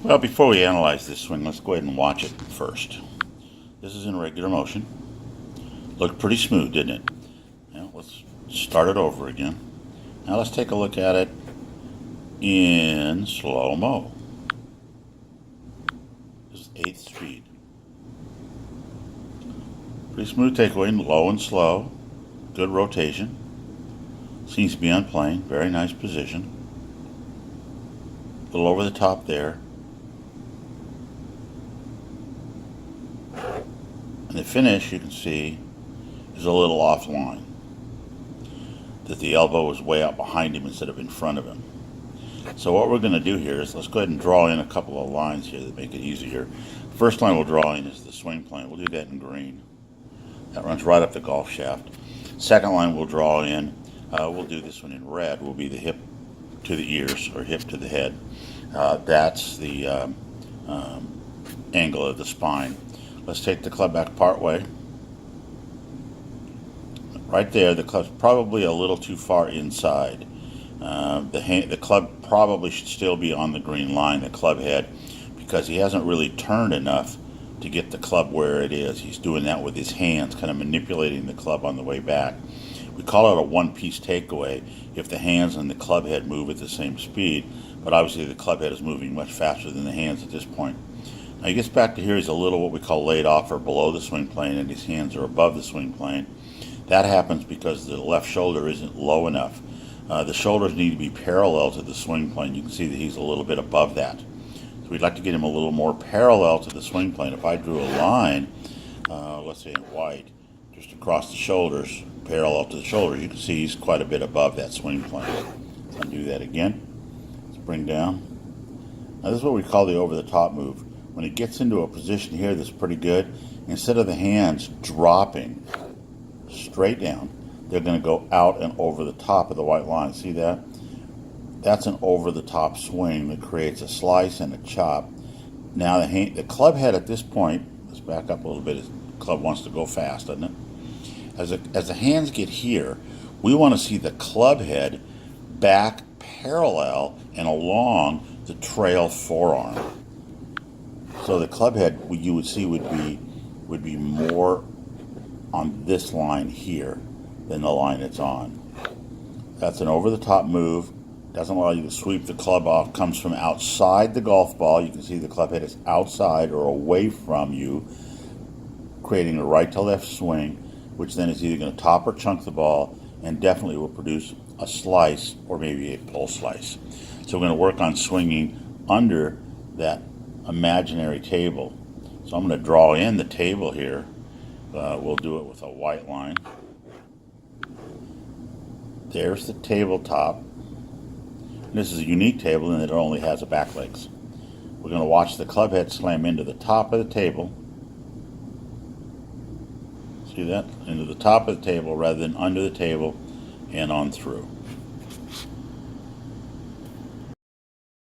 Well, before we analyze this swing, let's go ahead and watch it first. This is in regular motion. Looked pretty smooth, didn't it? Now, let's start it over again. Now let's take a look at it in slow-mo. This is 8th speed. Pretty smooth takeaway, low and slow. Good rotation. Seems to be on plane. Very nice position. A little over the top there. And the finish, you can see, is a little offline. That the elbow is way out behind him instead of in front of him. So what we're going to do here is let's go ahead and draw in a couple of lines here that make it easier. First line we'll draw in is the swing plane. We'll do that in green. That runs right up the golf shaft. Second line we'll draw in, we'll do this one in red, will be the hip to the ears or hip to the head. That's the angle of the spine. Let's take the club back part way. Right there, the club's probably a little too far inside. The club probably should still be on the green line, the club head, because he hasn't really turned enough to get the club where it is. He's doing that with his hands, kind of manipulating the club on the way back. We call it a one-piece takeaway if the hands and the club head move at the same speed, but obviously the club head is moving much faster than the hands at this point. Now he gets back to here, he's a little what we call laid off or below the swing plane, and his hands are above the swing plane. That happens because the left shoulder isn't low enough. The shoulders need to be parallel to the swing plane. You can see that he's a little bit above that. So we'd like to get him a little more parallel to the swing plane. If I drew a line, let's say in white, just across the shoulders, parallel to the shoulders, you can see he's quite a bit above that swing plane. Let's undo that again. Let's bring down. Now this is what we call the over-the-top move. When it gets into a position here that's pretty good, instead of the hands dropping straight down, they're going to go out and over the top of the white line. See that? That's an over-the-top swing that creates a slice and a chop. Now the club head at this point, let's back up a little bit. The club wants to go fast, doesn't it? As the hands get here, we want to see the club head back parallel and along the trail forearm. So the club head you would see would be more on this line here than the line it's on. That's an over-the-top move. Doesn't allow you to sweep the club off. Comes from outside the golf ball. You can see the club head is outside or away from you, creating a right to left swing, which then is either going to top or chunk the ball, and definitely will produce a slice or maybe a pull slice. So we're going to work on swinging under that imaginary table. So I'm going to draw in the table here. We'll do it with a white line. There's the tabletop. This is a unique table in that it only has a back legs. We're going to watch the club head slam into the top of the table. See that? Into the top of the table rather than under the table and on through.